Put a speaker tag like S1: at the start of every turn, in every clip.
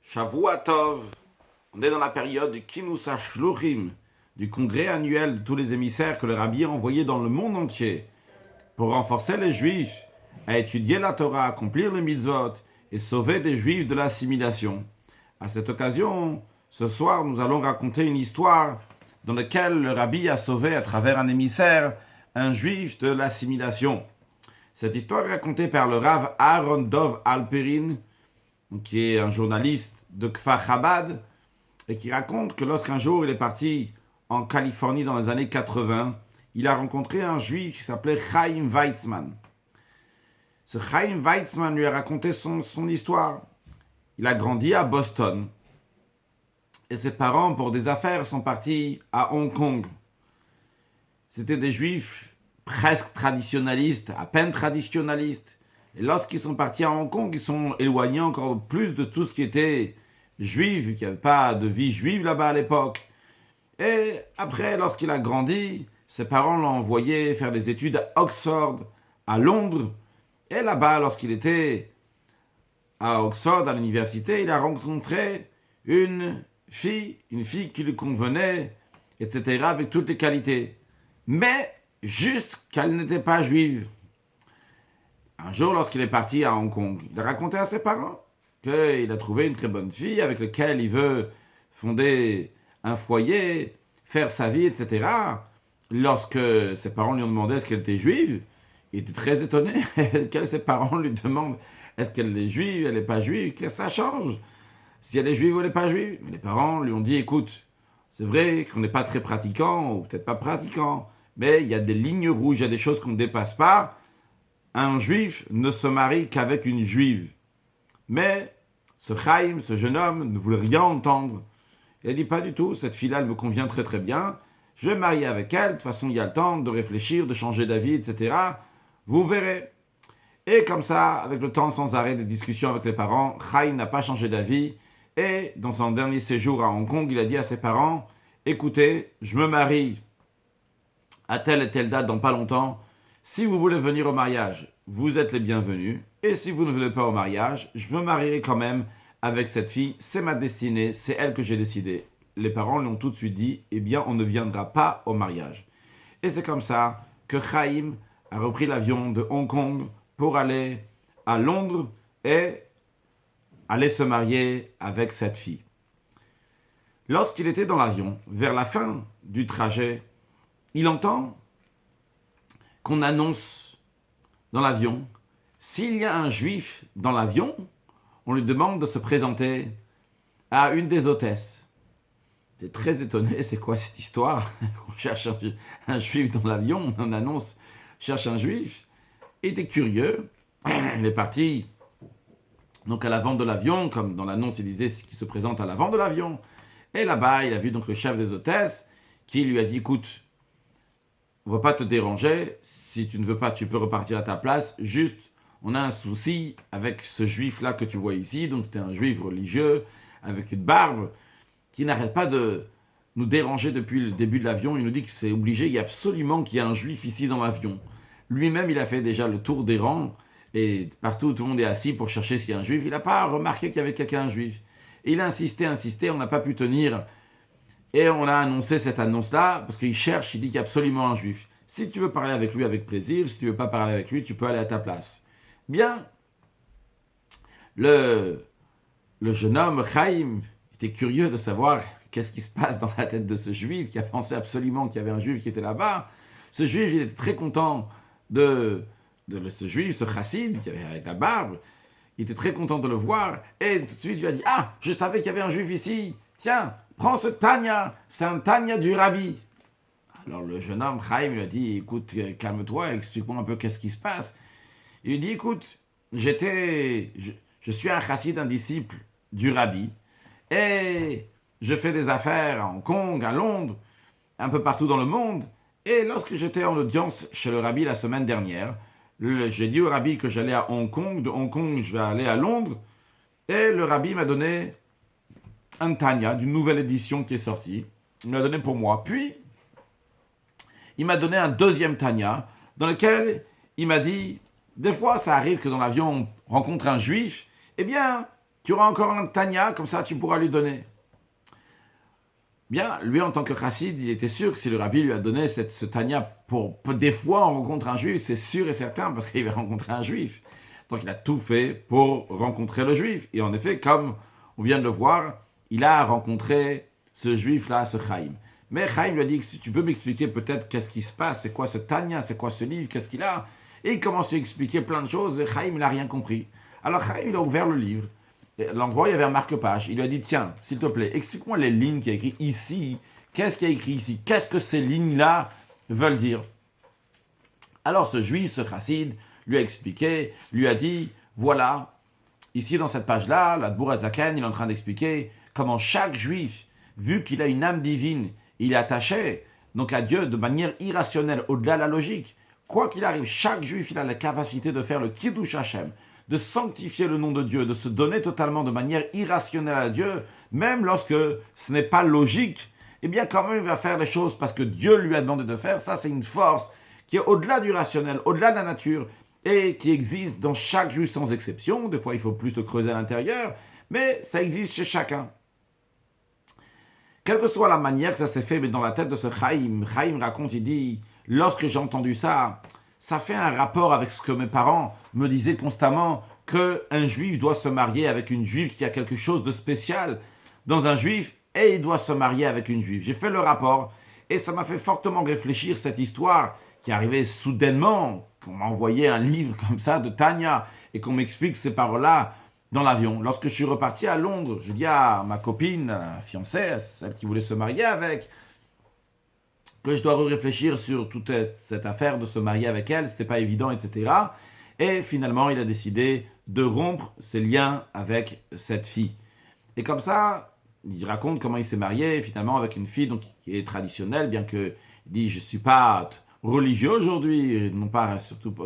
S1: Shavua Tov, on est dans la période du Kinus HaShluchim, du congrès annuel de tous les émissaires que le Rabbi a envoyés dans le monde entier pour renforcer les Juifs à étudier la Torah, accomplir les mitzvot et sauver des Juifs de l'assimilation. À cette occasion, ce soir, nous allons raconter une histoire dans laquelle le Rabbi a sauvé à travers un émissaire un Juif de l'assimilation. Cette histoire est racontée par le Rav Aaron Dov Alperin, qui est un journaliste de Kfar Chabad, et qui raconte que lorsqu'un jour il est parti en Californie dans les années 80, il a rencontré un juif qui s'appelait Chaim Weizmann. Ce Chaim Weizmann lui a raconté son histoire. Il a grandi à Boston, et ses parents, pour des affaires, sont partis à Hong Kong. C'était des juifs presque traditionnalistes, à peine traditionnalistes. Et lorsqu'ils sont partis à Hong Kong, ils sont éloignés encore plus de tout ce qui était juif, vu qu'il n'y avait pas de vie juive là-bas à l'époque. Et après, lorsqu'il a grandi, ses parents l'ont envoyé faire des études à Oxford, à Londres. Et là-bas, lorsqu'il était à Oxford, à l'université, il a rencontré une fille qui lui convenait, etc., avec toutes les qualités. Mais juste qu'elle n'était pas juive. Un jour, lorsqu'il est parti à Hong Kong, il a raconté à ses parents qu'il a trouvé une très bonne fille avec laquelle il veut fonder un foyer, faire sa vie, etc. Lorsque ses parents lui ont demandé est-ce qu'elle était juive, il était très étonné. Ses parents lui demandent est-ce qu'elle est juive, elle n'est pas juive, qu'est-ce que ça change si elle est juive ou elle n'est pas juive. Mais les parents lui ont dit écoute, c'est vrai qu'on n'est pas très pratiquant, ou peut-être pas pratiquant, mais il y a des lignes rouges, il y a des choses qu'on ne dépasse pas. Un juif ne se marie qu'avec une juive. Mais ce Chaim, ce jeune homme, ne voulait rien entendre. Il a dit pas du tout, cette fille-là, elle me convient très très bien. Je vais me marier avec elle, de toute façon il y a le temps de réfléchir, de changer d'avis, etc. Vous verrez. Et comme ça, avec le temps sans arrêt de discussions avec les parents, Chaim n'a pas changé d'avis. Et dans son dernier séjour à Hong Kong, il a dit à ses parents, écoutez, je me marie à telle et telle date dans pas longtemps. Si vous voulez venir au mariage, vous êtes les bienvenus. Et si vous ne venez pas au mariage, je me marierai quand même avec cette fille. C'est ma destinée, c'est elle que j'ai décidé. Les parents lui ont tout de suite dit, eh bien, on ne viendra pas au mariage. Et c'est comme ça que Chaim a repris l'avion de Hong Kong pour aller à Londres et aller se marier avec cette fille. Lorsqu'il était dans l'avion, vers la fin du trajet, il entend qu'on annonce dans l'avion, s'il y a un juif dans l'avion, on lui demande de se présenter à une des hôtesses. J'étais très étonné, c'est quoi cette histoire? On cherche un juif dans l'avion, on annonce, cherche un juif. Il était curieux, il est parti donc à l'avant de l'avion, comme dans l'annonce il disait qu'il se présente à l'avant de l'avion. Et là-bas, il a vu donc le chef des hôtesses qui lui a dit, écoute, on ne va pas te déranger, si tu ne veux pas, tu peux repartir à ta place, juste, on a un souci avec ce juif-là que tu vois ici, donc c'était un juif religieux, avec une barbe, qui n'arrête pas de nous déranger depuis le début de l'avion, il nous dit que c'est obligé, il y a absolument qu'il y a un juif ici dans l'avion. Lui-même, il a fait déjà le tour des rangs, et partout, tout le monde est assis pour chercher s'il y a un juif, il n'a pas remarqué qu'il y avait quelqu'un, un juif. Et il a insisté, on n'a pas pu tenir. Et on a annoncé cette annonce-là, parce qu'il cherche, il dit qu'il y a absolument un juif. Si tu veux parler avec lui, avec plaisir. Si tu ne veux pas parler avec lui, tu peux aller à ta place. Bien, le jeune homme, Chaim, était curieux de savoir qu'est-ce qui se passe dans la tête de ce juif, qui a pensé absolument qu'il y avait un juif qui était là-bas. Ce juif, il était très content de ce juif, ce chassid, qui avait avec la barbe. Il était très content de le voir. Et tout de suite, il lui a dit, ah, je savais qu'il y avait un juif ici. Tiens, prends ce Tanya, c'est un Tanya du Rabbi. Alors le jeune homme, Chaim, lui a dit, écoute, calme-toi, explique-moi un peu qu'est-ce qui se passe. Il lui dit, écoute, je suis un chassid, un disciple du Rabbi, et je fais des affaires à Hong Kong, à Londres, un peu partout dans le monde, et lorsque j'étais en audience chez le Rabbi la semaine dernière, j'ai dit au Rabbi que j'allais à Hong Kong, de Hong Kong je vais aller à Londres, et le Rabbi m'a donné un Tanya d'une nouvelle édition qui est sortie. Il me l'a donné pour moi. Puis, il m'a donné un deuxième Tanya dans lequel il m'a dit, des fois ça arrive que dans l'avion on rencontre un juif, eh bien, tu auras encore un Tanya, comme ça tu pourras lui donner. Bien, lui en tant que chassid, il était sûr que si le rabbi lui a donné ce Tanya pour des fois on rencontre un juif, c'est sûr et certain parce qu'il va rencontrer un juif. Donc il a tout fait pour rencontrer le juif. Et en effet, comme on vient de le voir, il a rencontré ce juif-là, ce Chaim. Mais Chaim lui a dit que si tu peux m'expliquer peut-être qu'est-ce qui se passe, c'est quoi ce Tanya, c'est quoi ce livre, qu'est-ce qu'il a. Et il commence à lui expliquer plein de choses et Chaim n'a rien compris. Alors Chaim, il a ouvert le livre. L'endroit où il y avait un marque-page. Il lui a dit, tiens, s'il te plaît, explique-moi les lignes qu'il y a écrites ici. Qu'est-ce qu'il y a écrit ici? Qu'est-ce que ces lignes-là veulent dire? Alors ce juif, ce chassid, lui a expliqué, lui a dit, voilà, ici dans cette page-là, la Dbour HaZaken, il est en train d'expliquer comment chaque juif, vu qu'il a une âme divine, il est attaché donc à Dieu de manière irrationnelle, au-delà de la logique. Quoi qu'il arrive, chaque juif, il a la capacité de faire le Kiddush Hashem, de sanctifier le nom de Dieu, de se donner totalement de manière irrationnelle à Dieu, même lorsque ce n'est pas logique, eh bien quand même il va faire les choses parce que Dieu lui a demandé de faire. Ça, c'est une force qui est au-delà du rationnel, au-delà de la nature, et qui existe dans chaque juif sans exception. Des fois, il faut plus le creuser à l'intérieur, mais ça existe chez chacun. Quelle que soit la manière que ça s'est fait, mais dans la tête de ce Chaim raconte, il dit, lorsque j'ai entendu ça, ça fait un rapport avec ce que mes parents me disaient constamment, qu'un juif doit se marier avec une juive qui a quelque chose de spécial dans un juif, et il doit se marier avec une juive. J'ai fait le rapport, et ça m'a fait fortement réfléchir cette histoire qui est arrivée soudainement, qu'on m'a envoyé un livre comme ça de Tanya, et qu'on m'explique ces paroles-là dans l'avion. Lorsque je suis reparti à Londres, je dis à ma copine, à la fiancée, celle qui voulait se marier avec, que je dois réfléchir sur toute cette affaire de se marier avec elle, c'était pas évident, etc. Et finalement, il a décidé de rompre ses liens avec cette fille. Et comme ça, il raconte comment il s'est marié finalement avec une fille donc, qui est traditionnelle, bien que il dit je suis pas religieux aujourd'hui, non pas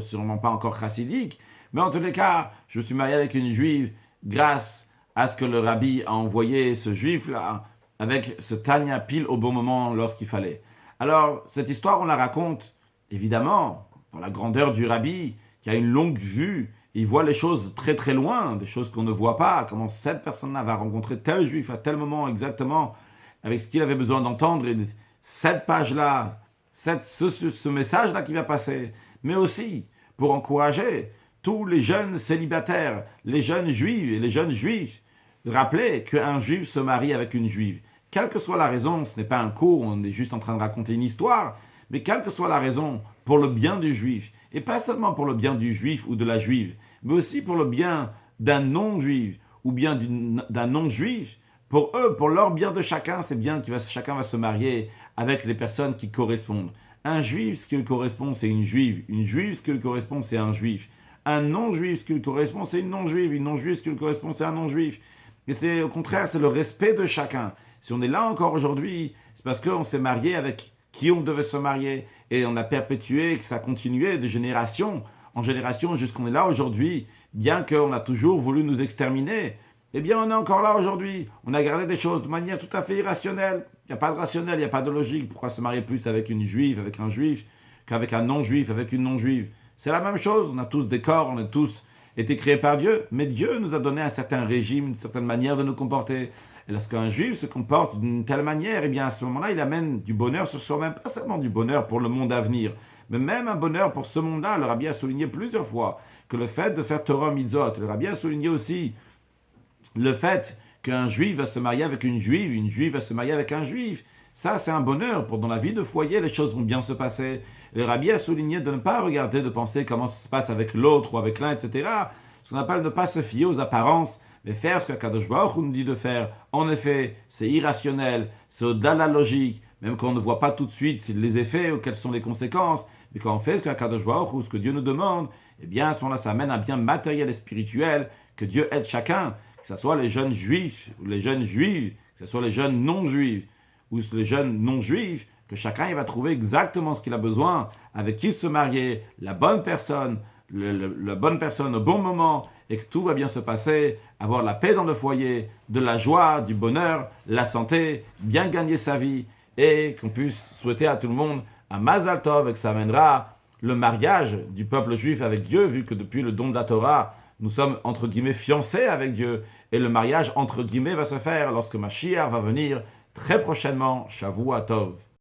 S1: sûrement pas encore chassidique, mais en tous les cas, je me suis marié avec une juive grâce à ce que le rabbi a envoyé ce juif-là avec ce Tanya pile au bon moment lorsqu'il fallait. Alors, cette histoire, on la raconte, évidemment, pour la grandeur du rabbi, qui a une longue vue, il voit les choses très très loin, des choses qu'on ne voit pas, comment cette personne-là va rencontrer tel juif à tel moment exactement, avec ce qu'il avait besoin d'entendre, et cette page-là, ce message-là qui va passer, mais aussi pour encourager tous les jeunes célibataires, les jeunes juifs et les jeunes juifs, rappeler qu'un juif se marie avec une juive. Quelle que soit la raison, ce n'est pas un cours, on est juste en train de raconter une histoire, mais quelle que soit la raison, pour le bien du juif, et pas seulement pour le bien du juif ou de la juive, mais aussi pour le bien d'un non-juif ou bien d'un non-juif, pour eux, pour leur bien de chacun, c'est bien que chacun va se marier avec les personnes qui correspondent. Un juif, ce qui lui correspond, c'est une juive. Une juive, ce qui lui correspond, c'est un juif. Un non-juif, ce qui lui correspond, c'est une non-juive. Une non-juive, ce qui lui correspond, c'est un non-juif. Et c'est au contraire, c'est le respect de chacun. Si on est là encore aujourd'hui, c'est parce qu'on s'est marié avec qui on devait se marier. Et on a perpétué, que ça a continué de génération en génération jusqu'on est là aujourd'hui, bien qu'on a toujours voulu nous exterminer. Eh bien, on est encore là aujourd'hui. On a gardé des choses de manière tout à fait irrationnelle. Il n'y a pas de rationnel, il n'y a pas de logique. Pourquoi se marier plus avec une juive, avec un juif, qu'avec un non-juif, avec une non-juive? C'est la même chose. On a tous des corps, on a tous été créés par Dieu. Mais Dieu nous a donné un certain régime, une certaine manière de nous comporter. Et lorsqu'un juif se comporte d'une telle manière, eh bien, à ce moment-là, il amène du bonheur sur soi-même. Pas seulement du bonheur pour le monde à venir, mais même un bonheur pour ce monde-là. Le Rabbi a souligné plusieurs fois que le fait de faire Torah Mitzvot, le Rabbi a souligné aussi le fait qu'un juif va se marier avec une juive va se marier avec un juif, ça c'est un bonheur. Pour dans la vie de foyer, les choses vont bien se passer. Le Rabbi a souligné de ne pas regarder, de penser comment ça se passe avec l'autre ou avec l'un, etc. Ce qu'on appelle de ne pas se fier aux apparences, mais faire ce qu'Akadosh Baruch Hu nous dit de faire. En effet, c'est irrationnel, c'est au-delà de la logique, même quand on ne voit pas tout de suite les effets ou quelles sont les conséquences. Mais quand on fait ce qu'Akadosh Baruch Hu, ce que Dieu nous demande, eh bien à ce moment-là, ça amène un bien matériel et spirituel, que Dieu aide chacun, que ce soit les jeunes juifs ou les jeunes juives, que ce soit les jeunes non-juifs ou les jeunes non-juifs, que chacun il va trouver exactement ce qu'il a besoin, avec qui se marier, la bonne personne, la bonne personne au bon moment, et que tout va bien se passer, avoir la paix dans le foyer, de la joie, du bonheur, la santé, bien gagner sa vie, et qu'on puisse souhaiter à tout le monde un Mazal Tov, et que ça amènera le mariage du peuple juif avec Dieu, vu que depuis le don de la Torah, Nous sommes, entre guillemets, fiancés avec Dieu. Et le mariage, entre guillemets, va se faire lorsque Mashiach va venir très prochainement. Shavua Tov.